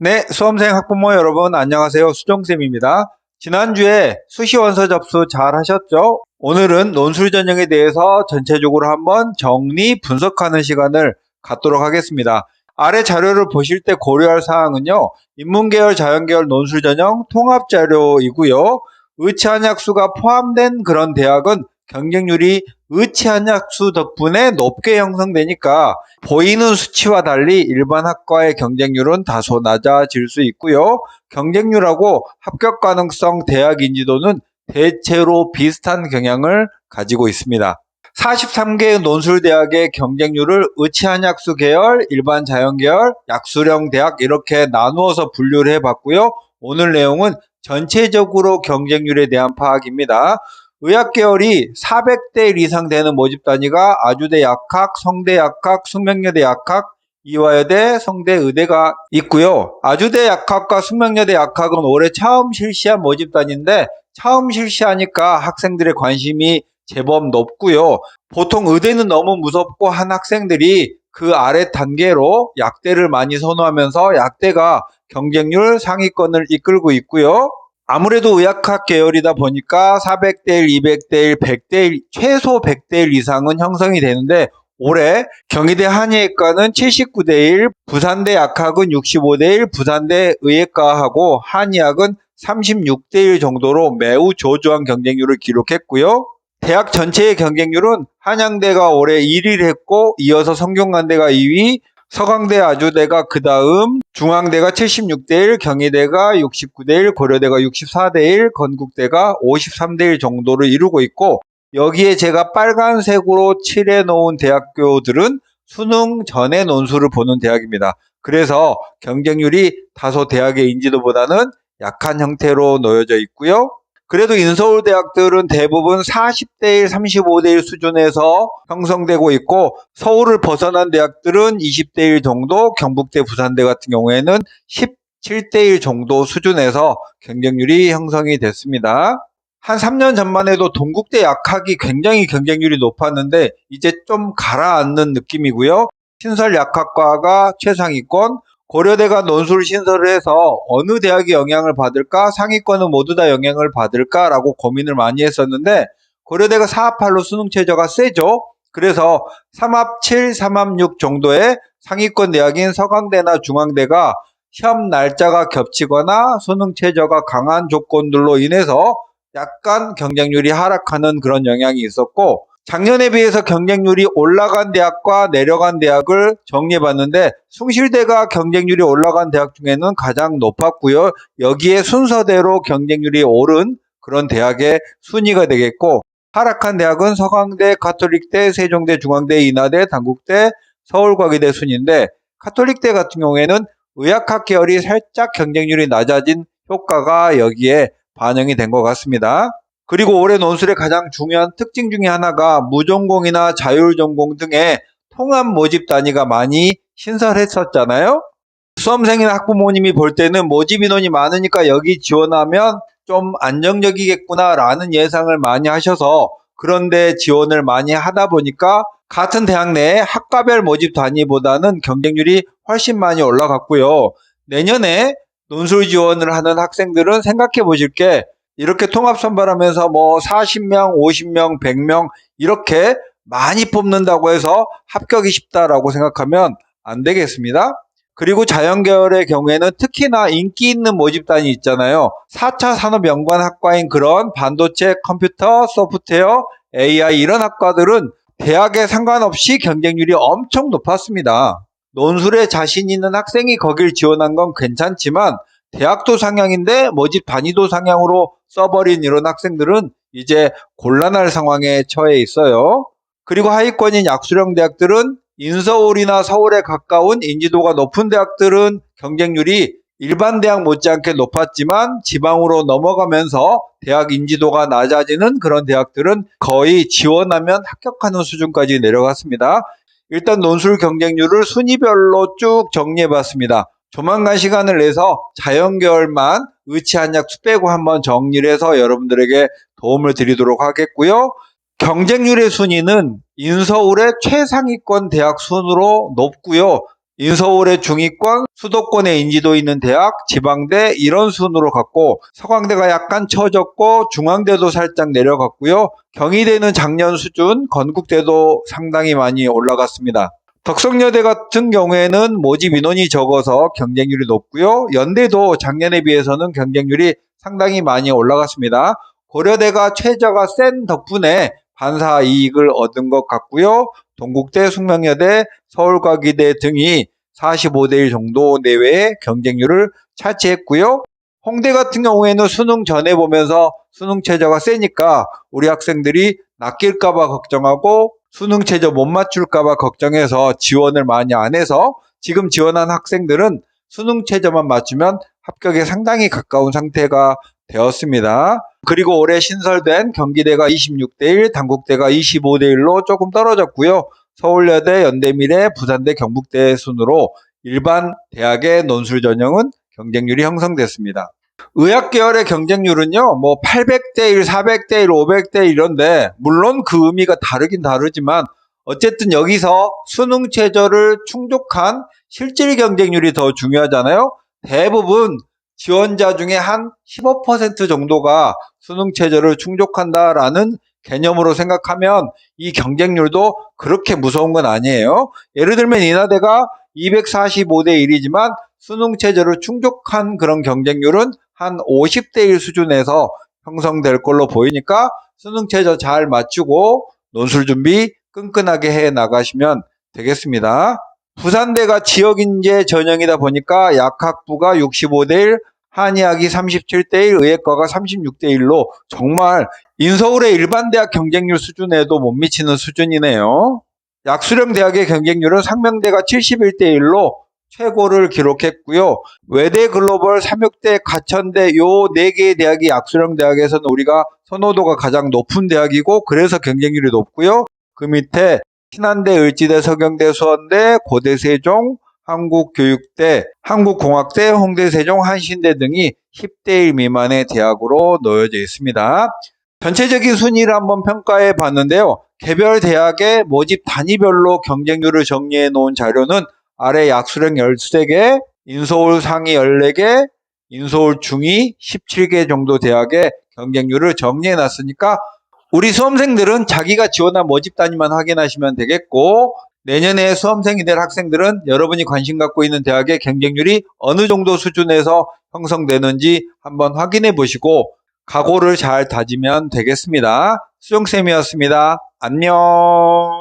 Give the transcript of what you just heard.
네, 수험생 학부모 여러분 안녕하세요. 수종쌤입니다. 지난주에 수시 원서 접수 잘 하셨죠? 오늘은 논술 전형에 대해서 전체적으로 한번 정리 분석하는 시간을 갖도록 하겠습니다. 아래 자료를 보실 때 고려할 사항은요. 인문계열, 자연계열 논술 전형 통합 자료이고요. 의치한약수가 포함된 그런 대학은 경쟁률이 의치한약수 덕분에 높게 형성되니까 보이는 수치와 달리 일반 학과의 경쟁률은 다소 낮아질 수 있고요. 경쟁률하고 합격 가능성, 대학 인지도는 대체로 비슷한 경향을 가지고 있습니다. 43개의 논술대학의 경쟁률을 의치한약수 계열, 일반 자연계열, 약수령 대학 이렇게 나누어서 분류를 해봤고요. 오늘 내용은 전체적으로 경쟁률에 대한 파악입니다. 의학계열이 400대 1 이상 되는 모집 단위가 아주대 약학, 성대 약학, 숙명여대 약학, 이화여대, 성대 의대가 있고요. 아주대 약학과 숙명여대 약학은 올해 처음 실시한 모집 단위인데 처음 실시하니까 학생들의 관심이 제법 높고요. 보통 의대는 너무 무섭고 한 학생들이 그 아래 단계로 약대를 많이 선호하면서 약대가 경쟁률 상위권을 이끌고 있고요. 아무래도 의학학 계열이다 보니까 400대 1, 200대 1, 100대 1, 최소 100대 1 이상은 형성이 되는데 올해 경희대 한의학과는 79대 1, 부산대 약학은 65대 1, 부산대 의학과하고 한의학은 36대 1 정도로 매우 저조한 경쟁률을 기록했고요. 대학 전체의 경쟁률은 한양대가 올해 1위를 했고 이어서 성균관대가 2위, 서강대 아주대가 그 다음, 중앙대가 76대 1, 경희대가 69대 1, 고려대가 64대 1, 건국대가 53대 1 정도를 이루고 있고 여기에 제가 빨간색으로 칠해 놓은 대학교들은 수능 전에 논술을 보는 대학입니다. 그래서 경쟁률이 다소 대학의 인지도보다는 약한 형태로 놓여져 있고요. 그래도 인서울 대학들은 대부분 40대 1, 35대 1 수준에서 형성되고 있고 서울을 벗어난 대학들은 20대 1 정도, 경북대, 부산대 같은 경우에는 17대 1 정도 수준에서 경쟁률이 형성이 됐습니다. 한 3년 전만 해도 동국대 약학이 굉장히 경쟁률이 높았는데 이제 좀 가라앉는 느낌이고요. 신설약학과가 최상위권, 고려대가 논술 신설을 해서 어느 대학이 영향을 받을까, 상위권은 모두 다 영향을 받을까라고 고민을 많이 했었는데 고려대가 4합8로 수능 최저가 세죠. 그래서 3합7, 3합6 정도의 상위권 대학인 서강대나 중앙대가 시험 날짜가 겹치거나 수능 최저가 강한 조건들로 인해서 약간 경쟁률이 하락하는 그런 영향이 있었고 작년에 비해서 경쟁률이 올라간 대학과 내려간 대학을 정리해봤는데 숭실대가 경쟁률이 올라간 대학 중에는 가장 높았고요. 여기에 순서대로 경쟁률이 오른 그런 대학의 순위가 되겠고 하락한 대학은 서강대, 가톨릭대, 세종대, 중앙대, 인하대, 단국대, 서울과기대 순인데 가톨릭대 같은 경우에는 의학학 계열이 살짝 경쟁률이 낮아진 효과가 여기에 반영이 된 것 같습니다. 그리고 올해 논술의 가장 중요한 특징 중에 하나가 무전공이나 자율전공 등의 통합 모집 단위가 많이 신설했었잖아요. 수험생이나 학부모님이 볼 때는 모집 인원이 많으니까 여기 지원하면 좀 안정적이겠구나 라는 예상을 많이 하셔서 그런데 지원을 많이 하다 보니까 같은 대학 내에 학과별 모집 단위보다는 경쟁률이 훨씬 많이 올라갔고요. 내년에 논술 지원을 하는 학생들은 생각해 보실 게 이렇게 통합 선발하면서 뭐 40명, 50명, 100명 이렇게 많이 뽑는다고 해서 합격이 쉽다라고 생각하면 안 되겠습니다. 그리고 자연계열의 경우에는 특히나 인기 있는 모집단이 있잖아요. 4차 산업연관학과인 그런 반도체, 컴퓨터, 소프트웨어, AI 이런 학과들은 대학에 상관없이 경쟁률이 엄청 높았습니다. 논술에 자신 있는 학생이 거길 지원한 건 괜찮지만 대학도 상향인데 모집 단위도 상향으로 써버린 이런 학생들은 이제 곤란할 상황에 처해 있어요. 그리고 하위권인 약수령 대학들은 인서울이나 서울에 가까운 인지도가 높은 대학들은 경쟁률이 일반 대학 못지않게 높았지만 지방으로 넘어가면서 대학 인지도가 낮아지는 그런 대학들은 거의 지원하면 합격하는 수준까지 내려갔습니다. 일단 논술 경쟁률을 순위별로 쭉 정리해봤습니다. 조만간 시간을 내서 자연계열만 의치한약수 빼고 한번 정리를 해서 여러분들에게 도움을 드리도록 하겠고요. 경쟁률의 순위는 인서울의 최상위권 대학 순으로 높고요. 인서울의 중위권, 수도권에 인지도 있는 대학, 지방대 이런 순으로 갔고 서강대가 약간 처졌고 중앙대도 살짝 내려갔고요. 경희대는 작년 수준, 건국대도 상당히 많이 올라갔습니다. 덕성여대 같은 경우에는 모집 인원이 적어서 경쟁률이 높고요. 연대도 작년에 비해서는 경쟁률이 상당히 많이 올라갔습니다. 고려대가 최저가 센 덕분에 반사 이익을 얻은 것 같고요. 동국대, 숙명여대, 서울과기대 등이 45대 1 정도 내외의 경쟁률을 차지했고요. 홍대 같은 경우에는 수능 전에 보면서 수능 최저가 세니까 우리 학생들이 낚일까봐 걱정하고 수능 최저 못 맞출까봐 걱정해서 지원을 많이 안 해서 지금 지원한 학생들은 수능 최저만 맞추면 합격에 상당히 가까운 상태가 되었습니다. 그리고 올해 신설된 경기대가 26대 1, 단국대가 25대 1로 조금 떨어졌고요. 서울여대, 연대미래, 부산대, 경북대 순으로 일반 대학의 논술 전형은 경쟁률이 형성됐습니다. 의학 계열의 경쟁률은요, 800대 1, 400대 1, 500대 1 이런데, 물론 그 의미가 다르긴 다르지만, 어쨌든 여기서 수능 최저를 충족한 실질 경쟁률이 더 중요하잖아요. 대부분 지원자 중에 한 15% 정도가 수능 최저를 충족한다라는 개념으로 생각하면 이 경쟁률도 그렇게 무서운 건 아니에요. 예를 들면 인하대가 245대 1이지만 수능 최저를 충족한 그런 경쟁률은 한 50대 1 수준에서 형성될 걸로 보이니까 수능 최저 잘 맞추고 논술 준비 끈끈하게 해 나가시면 되겠습니다. 부산대가 지역인재 전형이다 보니까 약학부가 65대 1, 한의학이 37대 1, 의예과가 36대 1로 정말 인서울의 일반 대학 경쟁률 수준에도 못 미치는 수준이네요. 약수령 대학의 경쟁률은 상명대가 71대 1로 최고를 기록했고요. 외대, 글로벌, 삼육대, 가천대 요 4개의 대학이 약수령 대학에서는 우리가 선호도가 가장 높은 대학이고 그래서 경쟁률이 높고요. 그 밑에 신한대, 을지대, 서경대, 수원대, 고대 세종, 한국교육대, 한국공학대, 홍대 세종, 한신대 등이 10대 1 미만의 대학으로 놓여져 있습니다. 전체적인 순위를 한번 평가해 봤는데요. 개별 대학의 모집 단위별로 경쟁률을 정리해 놓은 자료는 아래 약수령 13개, 인서울 상위 14개, 인서울 중위 17개 정도 대학의 경쟁률을 정리해 놨으니까 우리 수험생들은 자기가 지원한 모집 단위만 확인하시면 되겠고 내년에 수험생이 될 학생들은 여러분이 관심 갖고 있는 대학의 경쟁률이 어느 정도 수준에서 형성되는지 한번 확인해 보시고 각오를 잘 다지면 되겠습니다. 수정쌤이었습니다. 안녕.